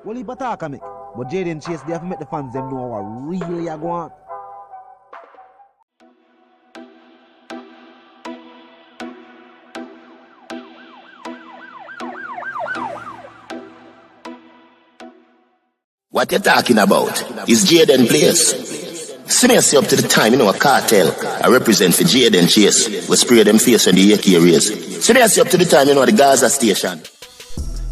Well, he attack me. But Jayden Chase, they have to make the fans them know what really are going on. What you talking about is Jayden place. See me up to the time, a cartel. I represent for Jayden Chase. We spray them face on the AK rays. See me up to the time, the Gaza station.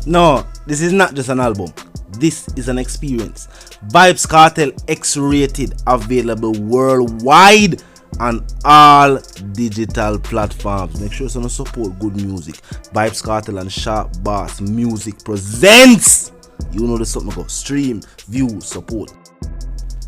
No, this is not just an album. This is an experience. Vybz Kartel X-rated, available worldwide on all digital platforms. Make sure you support good music. Vybz Kartel and Sharp Bass Music presents. You know the something go. Stream, view, support.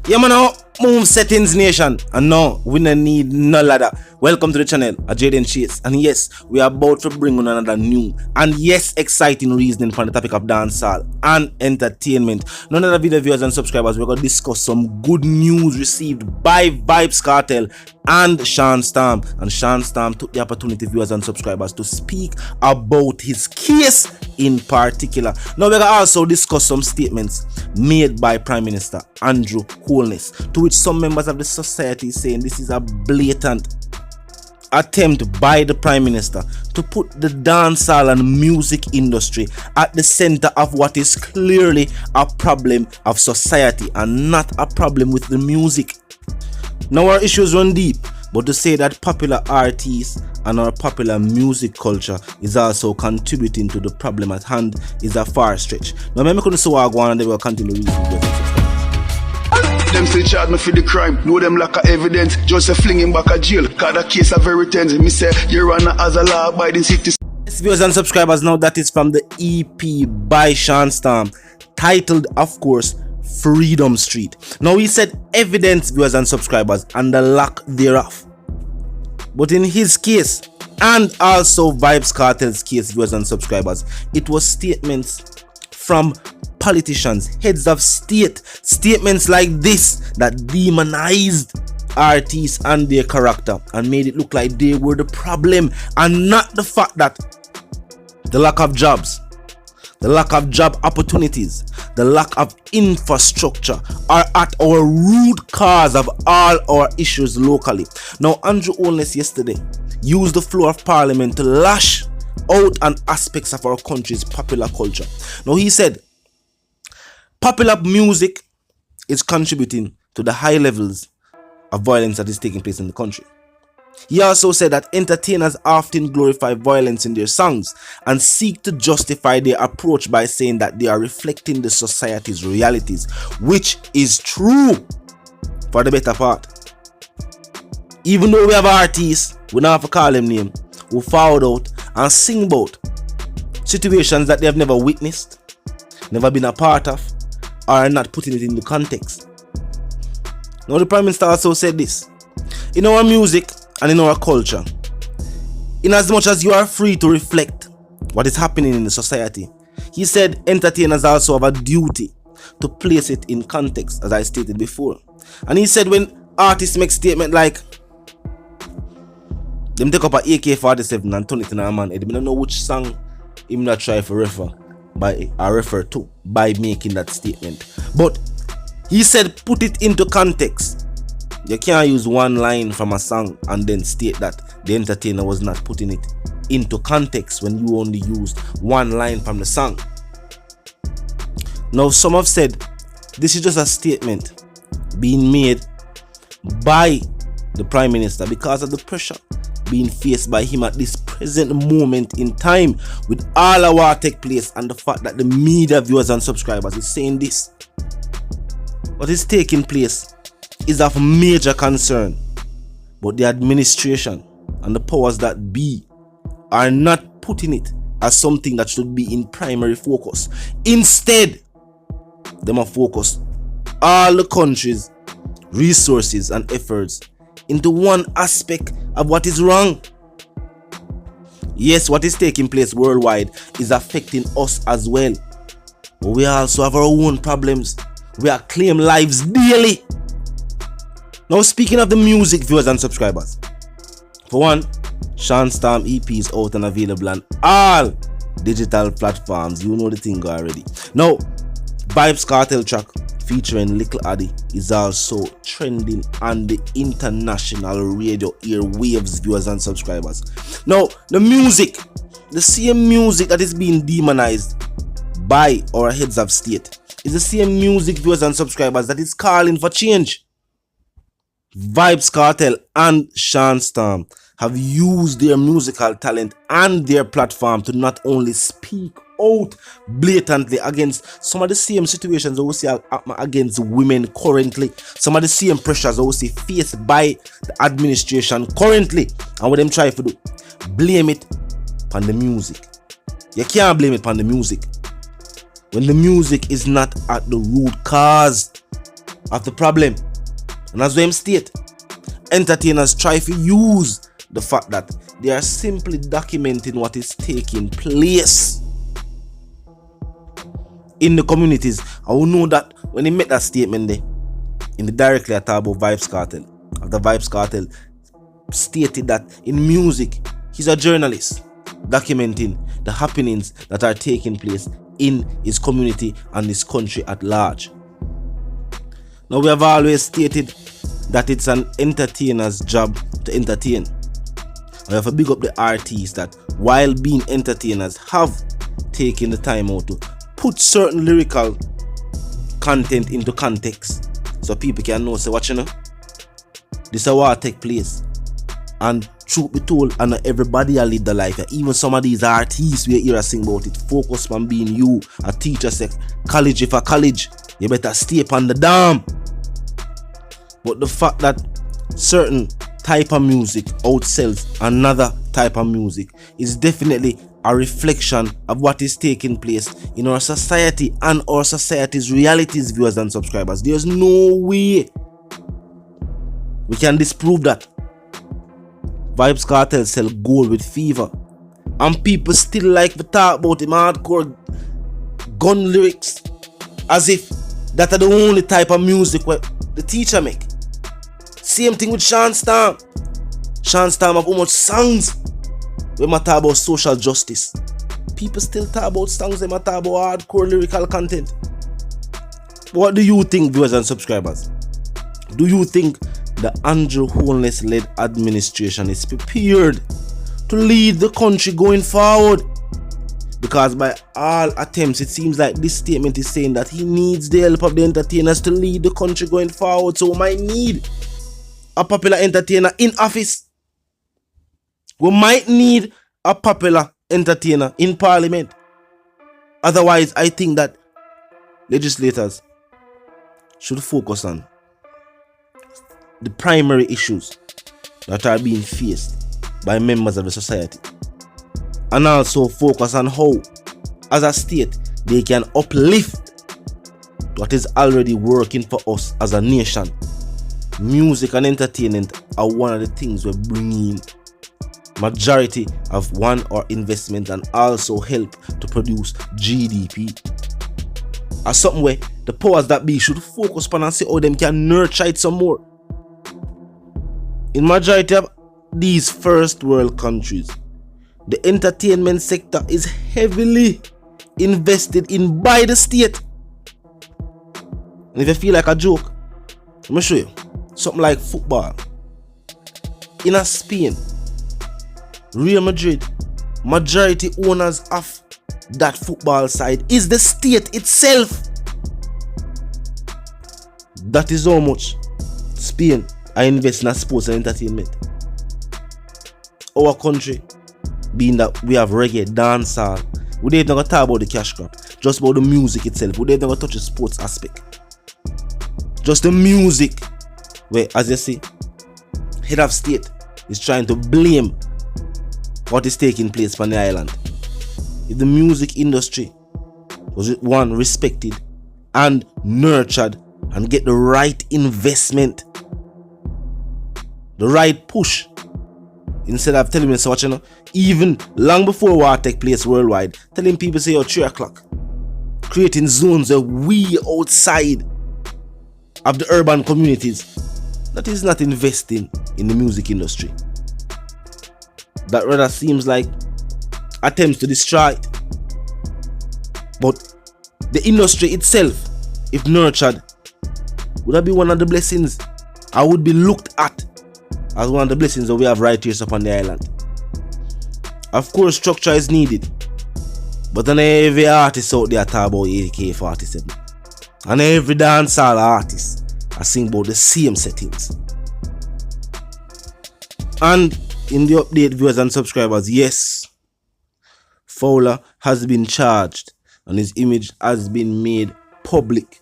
Yeah man, now move settings nation. And no, we don't need no ladder. Welcome to the channel, Jayden Chase. And yes, we are about to bring on another new and yes, exciting reasoning for the topic of dancehall and entertainment. None of the video viewers and subscribers, we're going to discuss some good news received by Vybz Kartel and Shawn. And Shawn took the opportunity, viewers and subscribers, to speak about his case in particular. Now we're going to also discuss some statements made by Prime Minister Andrew Holness, to which some members of the society saying this is a blatant attempt by the Prime Minister to put the dancehall and music industry at the center of what is clearly a problem of society and not a problem with the music. Now our issues run deep, but to say that popular artists and our popular music culture is also contributing to the problem at hand is a far stretch. Now I'm going to say what I go on and they will continue reading. Them still charge me for the crime, know them lack of evidence. Just a fling back a jail, cause the case of very tense. Me say, your honor as a law abiding citizen. Yes, viewers and subscribers, now that is from the EP by Shawn, titled, of course, Freedom Street. Now he said evidence, viewers and subscribers, and the lack thereof. But in his case, and also Vybz Kartel's case, viewers and subscribers, it was statements from politicians, heads of state, statements like this that demonized artists and their character and made it look like they were the problem and not the fact that the lack of jobs, the lack of job opportunities, the lack of infrastructure are at our root cause of all our issues locally. Now Andrew Holness yesterday used the floor of parliament to lash out on aspects of our country's popular culture. Now he said popular music is contributing to the high levels of violence that is taking place in the country. He also said that entertainers often glorify violence in their songs and seek to justify their approach by saying that they are reflecting the society's realities, which is true for the better part. Even though we have artists, we don't have to call them name, who found out and sing about situations that they have never witnessed, never been a part of, or are not putting it in the context. Now the Prime Minister also said this: in our music and in our culture, in as much as you are free to reflect what is happening in the society, he said entertainers also have a duty to place it in context, as I stated before. And he said when artists make statement like them take up a AK-47 and turn it in a man, they don't know which song him not try to refer to by making that statement. But he said put it into context. You can't use one line from a song and then state that the entertainer was not putting it into context when you only used one line from the song. Now some have said this is just a statement being made by the Prime Minister because of the pressure being faced by him at this present moment in time with all our what take place and the fact that the media, viewers and subscribers is saying this. What is taking place is of major concern, but the administration and the powers that be are not putting it as something that should be in primary focus. Instead, they must focus all the country's resources and efforts into one aspect of what is wrong. Yes, what is taking place worldwide is affecting us as well, but we also have our own problems. We are claiming lives daily. Now speaking of the music, viewers and subscribers, for one, Shawn EP is out and available on all digital platforms. You know the thing already. Now Vybz Kartel track featuring Little Addy is also trending on the international radio airwaves, viewers and subscribers. Now, the music, the same music that is being demonized by our heads of state, is the same music, viewers and subscribers, that is calling for change. Vybz Kartel and Shawn have used their musical talent and their platform to not only speak out blatantly against some of the same situations that we see against women currently, some of the same pressures that we see faced by the administration currently, and what them try to do, blame it on the music. You can't blame it on the music when the music is not at the root cause of the problem. And as them state, entertainers try to use the fact that they are simply documenting what is taking place in the communities. I will know that when they make that statement there, in the directly I talk about Vybz Kartel. After Vybz Kartel stated that in music, he's a journalist documenting the happenings that are taking place in his community and his country at large. Now, we have always stated that it's an entertainer's job to entertain. We have to big up the artists that, while being entertainers, have taken the time out to put certain lyrical content into context so people can know, say, what you know, this is what take place. And truth be told, and not everybody will live the life. Even some of these artists we hear sing about it, focus on being you. A teacher says, college if a college, you better stay upon the dam. But the fact that certain type of music outsells another type of music is definitely a reflection of what is taking place in our society and our society's realities, viewers and subscribers. There's no way we can disprove that. Vybz Kartel sell gold with fever, and people still like to talk about him hardcore gun lyrics as if that are the only type of music where the teacher make. Same thing with Shawn. Shawn have how much songs when I talk about social justice. People still talk about songs when I talk about hardcore lyrical content. What do you think, viewers and subscribers? Do you think the Andrew Holness-led administration is prepared to lead the country going forward? Because by all attempts, it seems like this statement is saying that he needs the help of the entertainers to lead the country going forward. So we might need a popular entertainer in office. We might need a popular entertainer in parliament. Otherwise, I think that legislators should focus on the primary issues that are being faced by members of the society, and also focus on how, as a state, they can uplift what is already working for us as a nation. Music and entertainment are one of the things we bring in majority of our investment and also help to produce GDP. As something where the powers that be should focus upon and see how them can nurture it some more. In majority of these first world countries, the entertainment sector is heavily invested in by the state. And if you feel like a joke, let me show you something like football. In Spain, Real Madrid, majority owners of that football side is the state itself. That is how much Spain I invest in sports and entertainment. Our country, being that we have reggae, dancehall, we don't even talk about the cash crop, just about the music itself. We don't even touch the sports aspect. Just the music, where, as you see, head of state is trying to blame what is taking place on the island. If the music industry was one respected and nurtured and get the right investment, the right push, instead of telling me, so what you know, even long before war take place worldwide, telling people say, 3 o'clock, creating zones where we outside of the urban communities, that is not investing in the music industry. That rather seems like attempts to destroy it. But The industry itself, if nurtured, would that be one of the blessings? I would be looked at as one of the blessings that we have right here upon the island. Of course, structure is needed, but then every artist out there talk about AK-47, and every dancehall artist I sing about the same settings. And in the update, viewers and subscribers, yes, Fowler has been charged and his image has been made public.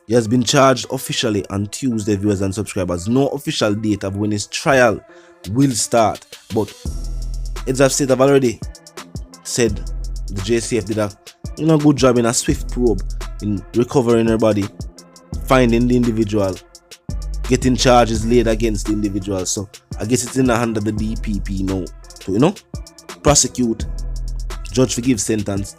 He has been charged officially on Tuesday, viewers and subscribers. No official date of when his trial will start, but Heads of State have already said the JCF did a good job in a swift probe in recovering her body, finding the individual, getting charges laid against the individual. So I guess it's in the hand of the DPP now to prosecute, judge forgive sentence,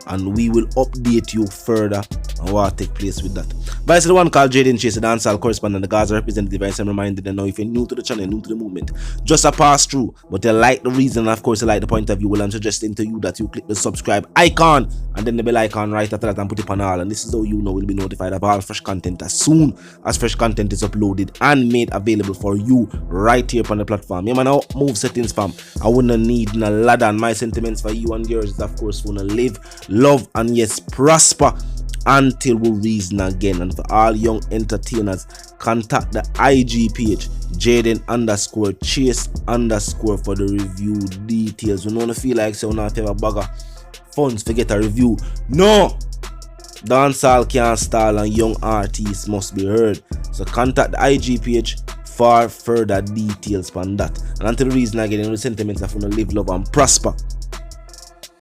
and we will update you further on what take place with that. But it's the one called Jayden, the dancehall correspondent, the Gaza representative. I'm reminded that now, if you're new to the channel, new to the movement, just a pass through, but you like the reason, and of course you like the point of view, well, I'm suggesting to you that you click the subscribe icon and then the bell icon right after that and put it on all, and this is how you know will be notified of all fresh content as soon as fresh content is uploaded and made available for you right here upon the platform. Yeah man, now move settings fam. I wouldn't need a ladder, and my sentiments for you and yours is of course wanna live, love, and yes, prosper until we reason again. And for all young entertainers, contact the IG page Jayden_Chase_ for the review details. We don't feel like so not have a bag of funds to get a review. No, dancehall can't stall and young artists must be heard. So contact the IG page for further details on that. And until reason again, the sentiments of wanna live, love, and prosper.